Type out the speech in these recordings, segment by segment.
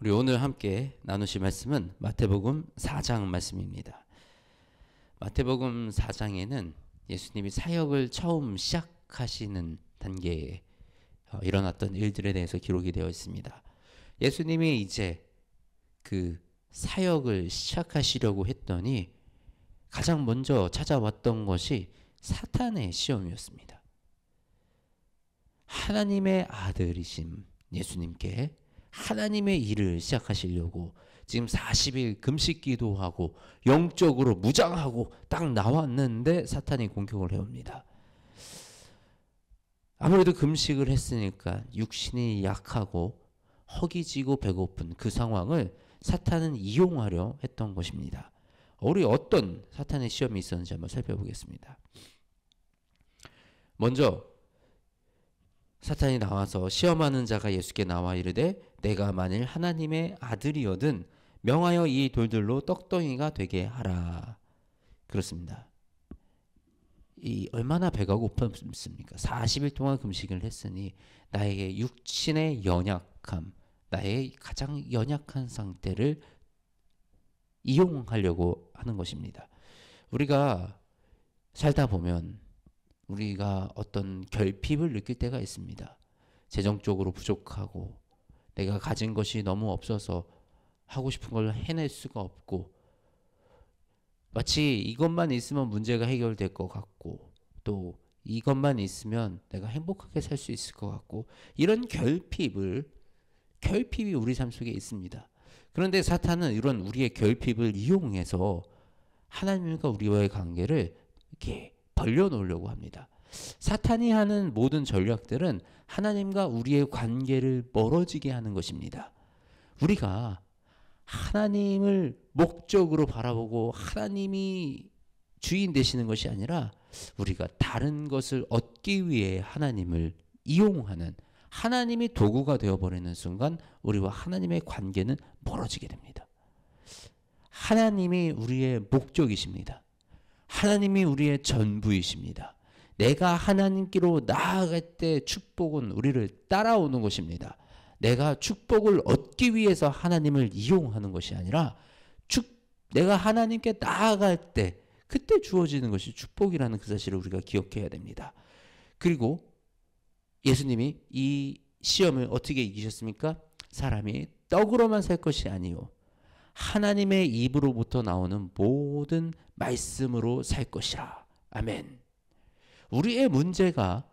우리 오늘 함께 나누실 말씀은 마태복음 4장 말씀입니다. 마태복음 4장에는 예수님이 사역을 처음 시작하시는 단계에 일어났던 일들에 대해서 기록이 되어 있습니다. 예수님이 이제 그 사역을 시작하시려고 했더니 가장 먼저 찾아왔던 것이 사탄의 시험이었습니다. 하나님의 아들이신 예수님께 하나님의 일을 시작하시려고 지금 40일 금식 기도하고 영적으로 무장하고 딱 나왔는데 사탄이 공격을 해옵니다. 아무래도 금식을 했으니까 육신이 약하고 허기지고 배고픈 그 상황을 사탄은 이용하려 했던 것입니다. 우리 어떤 사탄의 시험이 있었는지 한번 살펴보겠습니다. 먼저 사탄이 나와서 시험하는 자가 예수께 나와 이르되 내가 만일 하나님의 아들이거든 명하여 이 돌들로 떡덩이가 되게 하라. 그렇습니다. 이 얼마나 배가 고팠습니까? 40일 동안 금식을 했으니 나에게 육신의 연약함, 나의 가장 연약한 상태를 이용하려고 하는 것입니다. 우리가 살다 보면 우리가 어떤 결핍을 느낄 때가 있습니다. 재정적으로 부족하고 내가 가진 것이 너무 없어서 하고 싶은 걸 해낼 수가 없고 마치 이것만 있으면 문제가 해결될 것 같고 또 이것만 있으면 내가 행복하게 살 수 있을 것 같고 이런 결핍이 우리 삶 속에 있습니다. 그런데 사탄은 이런 우리의 결핍을 이용해서 하나님과 우리와의 관계를 이렇게 벌려놓으려고 합니다. 사탄이 하는 모든 전략들은 하나님과 우리의 관계를 멀어지게 하는 것입니다. 우리가 하나님을 목적으로 바라보고 하나님이 주인 되시는 것이 아니라 우리가 다른 것을 얻기 위해 하나님을 이용하는 하나님이 도구가 되어버리는 순간 우리와 하나님의 관계는 멀어지게 됩니다. 하나님이 우리의 목적이십니다. 하나님이 우리의 전부이십니다. 내가 하나님께로 나아갈 때 축복은 우리를 따라오는 것입니다. 내가 축복을 얻기 위해서 하나님을 이용하는 것이 아니라 내가 하나님께 나아갈 때 그때 주어지는 것이 축복이라는 그 사실을 우리가 기억해야 됩니다. 그리고 예수님이 이 시험을 어떻게 이기셨습니까? 사람이 떡으로만 살 것이 아니요 하나님의 입으로부터 나오는 모든 말씀으로 살 것이라. 아멘. 우리의 문제가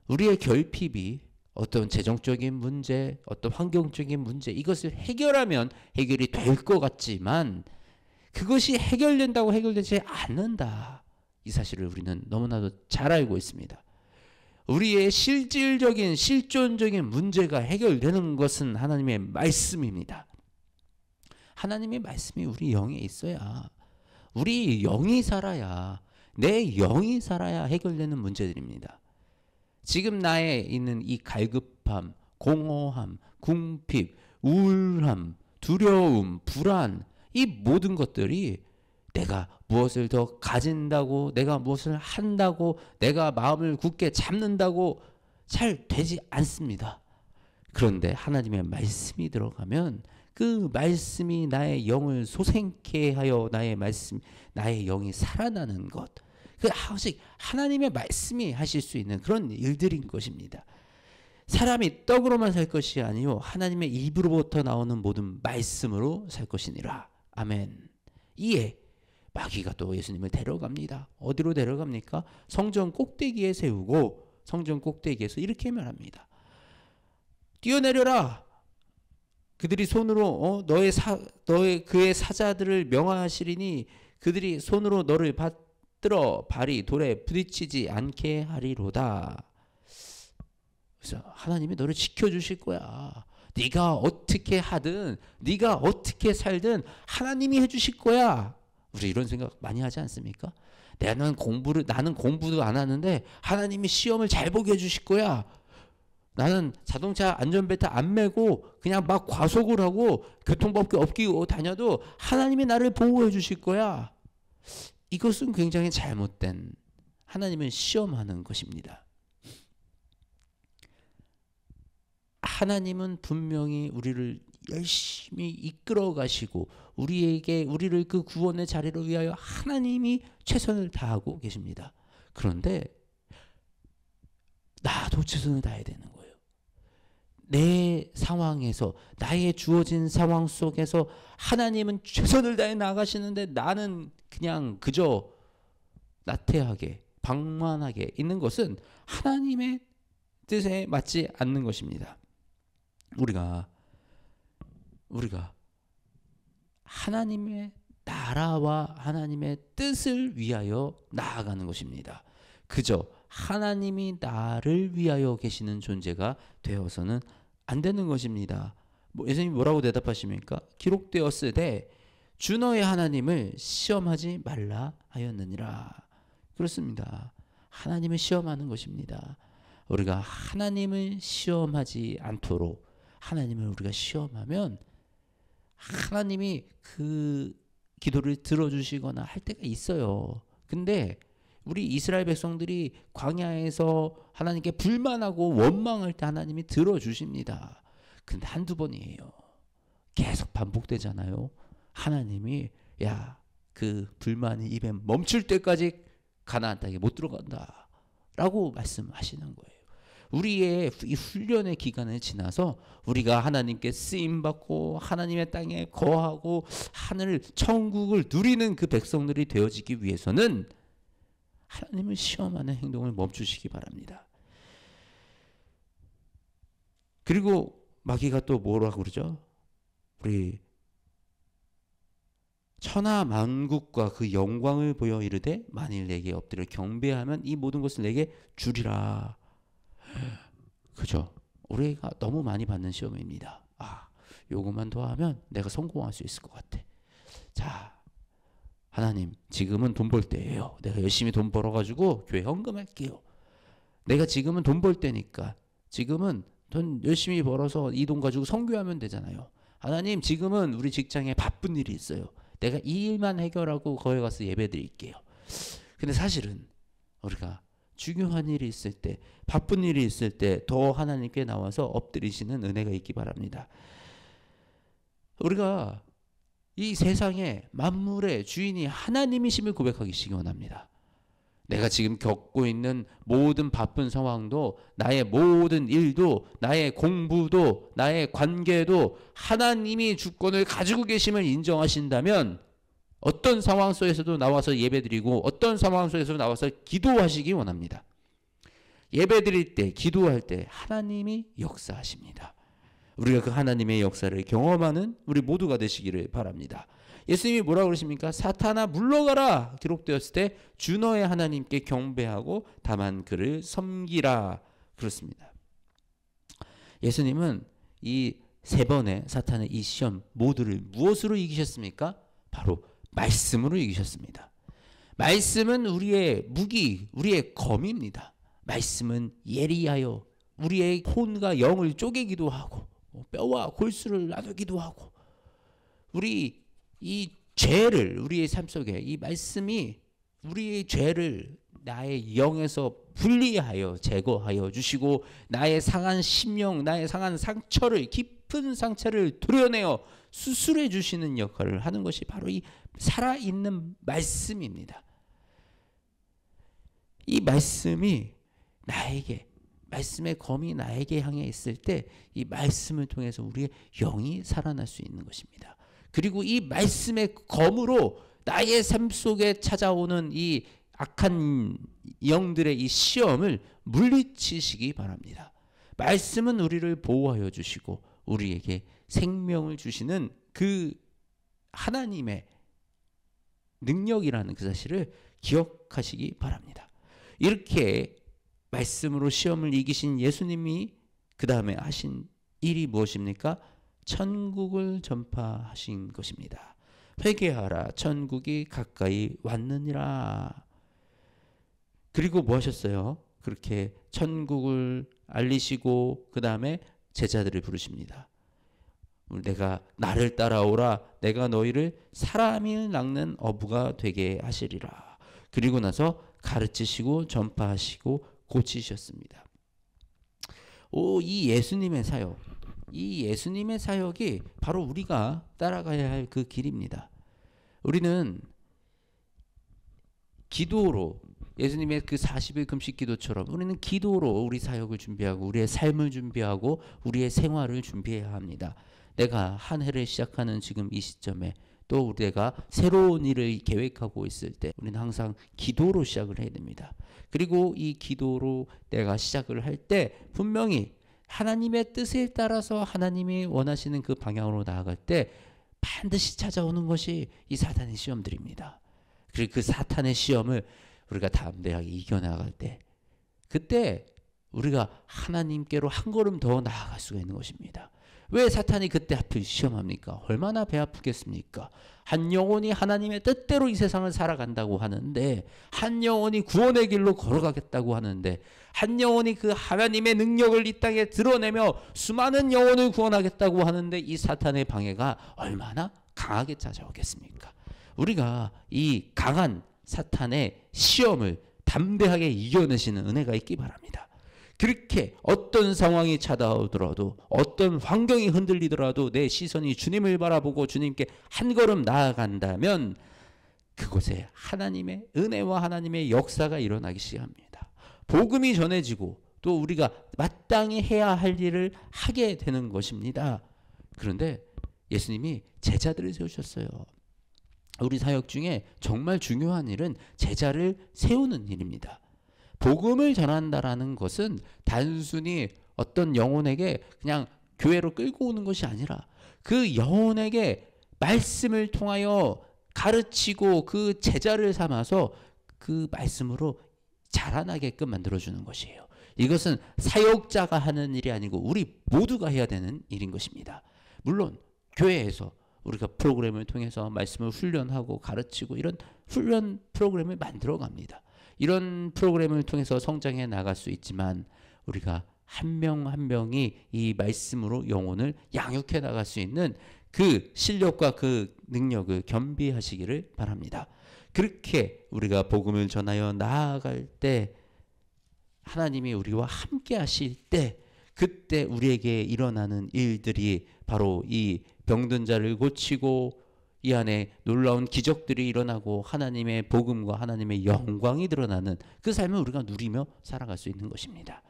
우리의 결핍이 어떤 재정적인 문제, 어떤 환경적인 문제 이것을 해결하면 해결이 될 것 같지만 그것이 해결되지 않는다. 이 사실을 우리는 너무나도 잘 알고 있습니다. 우리의 실질적인 실존적인 문제가 해결되는 것은 하나님의 말씀입니다. 하나님의 말씀이 우리 영에 있어야 우리 영이 살아야 내 영이 살아야 해결되는 문제들입니다. 지금 나에 있는 이 갈급함, 공허함, 궁핍, 우울함, 두려움, 불안 이 모든 것들이 내가 무엇을 더 가진다고 내가 무엇을 한다고 내가 마음을 굳게 잡는다고 잘 되지 않습니다. 그런데 하나님의 말씀이 들어가면 그 말씀이 나의 영을 솟게 하여 나의 영이 살아나는 것. 그 오직 하나님의 말씀이 하실 수 있는 그런 일들인 것입니다. 사람이 떡으로만 살 것이 아니요 하나님의 입으로부터 나오는 모든 말씀으로 살 것이니라. 아멘. 이에 마귀가 또 예수님을 데려갑니다. 어디로 데려갑니까? 성전 꼭대기에 세우고 성전 꼭대기에서 이렇게 말합니다. 뛰어내려라. 그들이 손으로 그의 사자들을 명하시리니 그들이 손으로 너를 받들어 발이 돌에 부딪히지 않게 하리로다. 그래서 하나님이 너를 지켜주실 거야. 네가 어떻게 하든 네가 어떻게 살든 하나님이 해주실 거야. 우리 이런 생각 많이 하지 않습니까? 나는 공부도 안 하는데 하나님이 시험을 잘 보게 해주실 거야. 나는 자동차 안전벨트 안 매고 그냥 막 과속을 하고 교통법규 어기고 다녀도 하나님이 나를 보호해 주실 거야. 이것은 굉장히 잘못된 하나님을 시험하는 것입니다. 하나님은 분명히 우리를 열심히 이끌어 가시고 우리를 그 구원의 자리로 위하여 하나님이 최선을 다하고 계십니다. 그런데 나도 최선을 다해야 되는 거예요. 내 상황에서, 나의 주어진 상황 속에서 하나님은 최선을 다해 나가시는데 나는 그냥 그저 나태하게 방만하게 있는 것은 하나님의 뜻에 맞지 않는 것입니다. 우리가 하나님의 나라와 하나님의 뜻을 위하여 나아가는 것입니다. 그저 하나님이 나를 위하여 계시는 존재가 되어서는 안 되는 것입니다. 예수님이 뭐라고 대답하십니까? 기록되었으되 주 너의 하나님을 시험하지 말라 하였느니라. 그렇습니다. 하나님을 시험하는 것입니다. 우리가 하나님을 시험하지 않도록, 하나님을 우리가 시험하면 하나님이 그 기도를 들어주시거나 할 때가 있어요. 근데 우리 이스라엘 백성들이 광야에서 하나님께 불만하고 원망할 때 하나님이 들어주십니다. 근데 한두 번이에요. 계속 반복되잖아요. 하나님이 그 불만이 입에 멈출 때까지 가나안 땅에 못 들어간다 라고 말씀하시는 거예요. 우리의 이 훈련의 기간을 지나서 우리가 하나님께 쓰임받고 하나님의 땅에 거하고 하늘 천국을 누리는 그 백성들이 되어지기 위해서는 하나님을 시험하는 행동을 멈추시기 바랍니다. 그리고 마귀가 또 뭐라고 그러죠? 우리 천하 만국과 그 영광을 보여 이르되 만일 내게 엎드려 경배하면 이 모든 것을 내게 주리라. 그죠? 우리가 너무 많이 받는 시험입니다. 요것만 더 하면 내가 성공할 수 있을 것 같아. 자, 하나님, 지금은 돈 벌 때예요. 내가 열심히 돈 벌어가지고 교회 헌금할게요. 내가 지금은 돈 벌 때니까 지금은 돈 열심히 벌어서 이 돈 가지고 선교하면 되잖아요. 하나님, 지금은 우리 직장에 바쁜 일이 있어요. 내가 이 일만 해결하고 거기 가서 예배 드릴게요. 근데 사실은 우리가 중요한 일이 있을 때, 바쁜 일이 있을 때 더 하나님께 나와서 엎드리시는 은혜가 있기 바랍니다. 우리가 이 세상의 만물의 주인이 하나님이심을 고백하기 원합니다. 내가 지금 겪고 있는 모든 바쁜 상황도, 나의 모든 일도, 나의 공부도, 나의 관계도 하나님이 주권을 가지고 계심을 인정하신다면 어떤 상황 속에서도 나와서 예배드리고 어떤 상황 속에서도 나와서 기도하시기 원합니다. 예배드릴 때, 기도할 때 하나님이 역사하십니다. 우리가 그 하나님의 역사를 경험하는 우리 모두가 되시기를 바랍니다. 예수님이 뭐라고 그러십니까? 사탄아 물러가라 기록되었을 때 주 너의 하나님께 경배하고 다만 그를 섬기라 그렇습니다. 예수님은 이 세 번의 사탄의 이 시험 모두를 무엇으로 이기셨습니까? 바로 말씀으로 이기셨습니다. 말씀은 우리의 무기, 우리의 검입니다. 말씀은 예리하여 우리의 혼과 영을 쪼개기도 하고 뼈와 골수를 나누기도 하고 우리 이 죄를 우리의 삶 속에 이 말씀이 우리의 죄를 나의 영에서 분리하여 제거하여 주시고 나의 상한 심령, 나의 상한 상처를 깊은 상처를 도려내어 수술해 주시는 역할을 하는 것이 바로 이 살아있는 말씀입니다. 이 말씀이 나에게 말씀의 검이 나에게 향해 있을 때 이 말씀을 통해서 우리의 영이 살아날 수 있는 것입니다. 그리고 이 말씀의 검으로 나의 삶 속에 찾아오는 이 악한 영들의 이 시험을 물리치시기 바랍니다. 말씀은 우리를 보호하여 주시고 우리에게 생명을 주시는 그 하나님의 능력이라는 그 사실을 기억하시기 바랍니다. 이렇게 말씀으로 시험을 이기신 예수님이 그 다음에 하신 일이 무엇입니까? 천국을 전파하신 것입니다. 회개하라 천국이 가까이 왔느니라. 그리고 뭐 하셨어요? 그렇게 천국을 알리시고 그 다음에 제자들을 부르십니다. 내가 나를 따라오라 내가 너희를 사람이 낚는 어부가 되게 하시리라. 그리고 나서 가르치시고 전파하시고 고치셨습니다. 이 예수님의 사역, 이 예수님의 사역이 바로 우리가 따라가야 할 그 길입니다. 우리는 기도로 예수님의 그 40일 금식 기도처럼 우리는 기도로 우리 사역을 준비하고 우리의 삶을 준비하고 우리의 생활을 준비해야 합니다. 내가 한 해를 시작하는 지금 이 시점에 또 우리가 새로운 일을 계획하고 있을 때 우리는 항상 기도로 시작을 해야 됩니다. 그리고 이 기도로 내가 시작을 할 때 분명히 하나님의 뜻에 따라서 하나님이 원하시는 그 방향으로 나아갈 때 반드시 찾아오는 것이 이 사탄의 시험들입니다. 그리고 그 사탄의 시험을 우리가 담대하게 이겨나갈 때 그때 우리가 하나님께로 한 걸음 더 나아갈 수가 있는 것입니다. 왜 사탄이 그때 하필 시험합니까? 얼마나 배 아프겠습니까? 한 영혼이 하나님의 뜻대로 이 세상을 살아간다고 하는데, 한 영혼이 구원의 길로 걸어가겠다고 하는데, 한 영혼이 그 하나님의 능력을 이 땅에 드러내며 수많은 영혼을 구원하겠다고 하는데 이 사탄의 방해가 얼마나 강하게 찾아오겠습니까? 우리가 이 강한 사탄의 시험을 담대하게 이겨내시는 은혜가 있기 바랍니다. 그렇게 어떤 상황이 찾아오더라도 어떤 환경이 흔들리더라도 내 시선이 주님을 바라보고 주님께 한 걸음 나아간다면 그곳에 하나님의 은혜와 하나님의 역사가 일어나기 시작합니다. 복음이 전해지고 또 우리가 마땅히 해야 할 일을 하게 되는 것입니다. 그런데 예수님이 제자들을 세우셨어요. 우리 사역 중에 정말 중요한 일은 제자를 세우는 일입니다. 복음을 전한다라는 것은 단순히 어떤 영혼에게 그냥 교회로 끌고 오는 것이 아니라 그 영혼에게 말씀을 통하여 가르치고 그 제자를 삼아서 그 말씀으로 자라나게끔 만들어주는 것이에요. 이것은 사역자가 하는 일이 아니고 우리 모두가 해야 되는 일인 것입니다. 물론 교회에서 우리가 프로그램을 통해서 말씀을 훈련하고 가르치고 이런 훈련 프로그램을 만들어 갑니다. 이런 프로그램을 통해서 성장해 나갈 수 있지만 우리가 한 명 한 명이 이 말씀으로 영혼을 양육해 나갈 수 있는 그 실력과 그 능력을 겸비하시기를 바랍니다. 그렇게 우리가 복음을 전하여 나아갈 때 하나님이 우리와 함께 하실 때 그때 우리에게 일어나는 일들이 바로 이 병든 자를 고치고 이 안에 놀라운 기적들이 일어나고 하나님의 복음과 하나님의 영광이 드러나는 그 삶을 우리가 누리며 살아갈 수 있는 것입니다.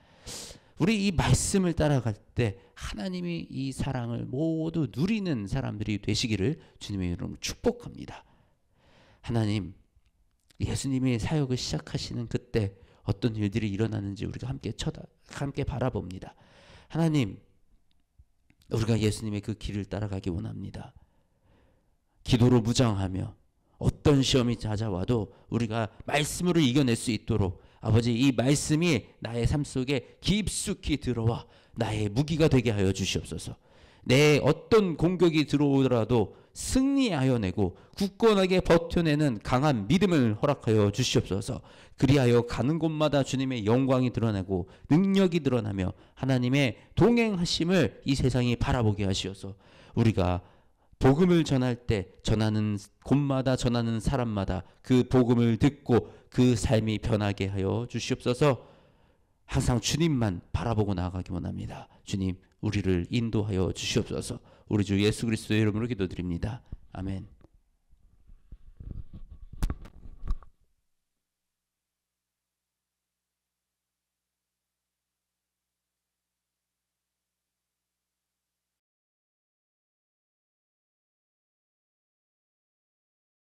우리 이 말씀을 따라갈 때 하나님이 이 사랑을 모두 누리는 사람들이 되시기를 주님의 이름으로 축복합니다. 하나님, 예수님이 사역을 시작하시는 그때 어떤 일들이 일어나는지 우리가 함께 바라봅니다. 하나님, 우리가 예수님의 그 길을 따라가기 원합니다. 기도로 무장하며 어떤 시험이 찾아와도 우리가 말씀으로 이겨낼 수 있도록 아버지 이 말씀이 나의 삶 속에 깊숙이 들어와 나의 무기가 되게 하여 주시옵소서. 내 어떤 공격이 들어오더라도 승리하여 내고 굳건하게 버텨내는 강한 믿음을 허락하여 주시옵소서. 그리하여 가는 곳마다 주님의 영광이 드러나고 능력이 드러나며 하나님의 동행하심을 이 세상이 바라보게 하시어서 우리가 복음을 전할 때 전하는 곳마다 전하는 사람마다 그 복음을 듣고 그 삶이 변하게 하여 주시옵소서. 항상 주님만 바라보고 나아가기 원합니다. 주님, 우리를 인도하여 주시옵소서. 우리 주 예수 그리스도의 이름으로 기도드립니다. 아멘.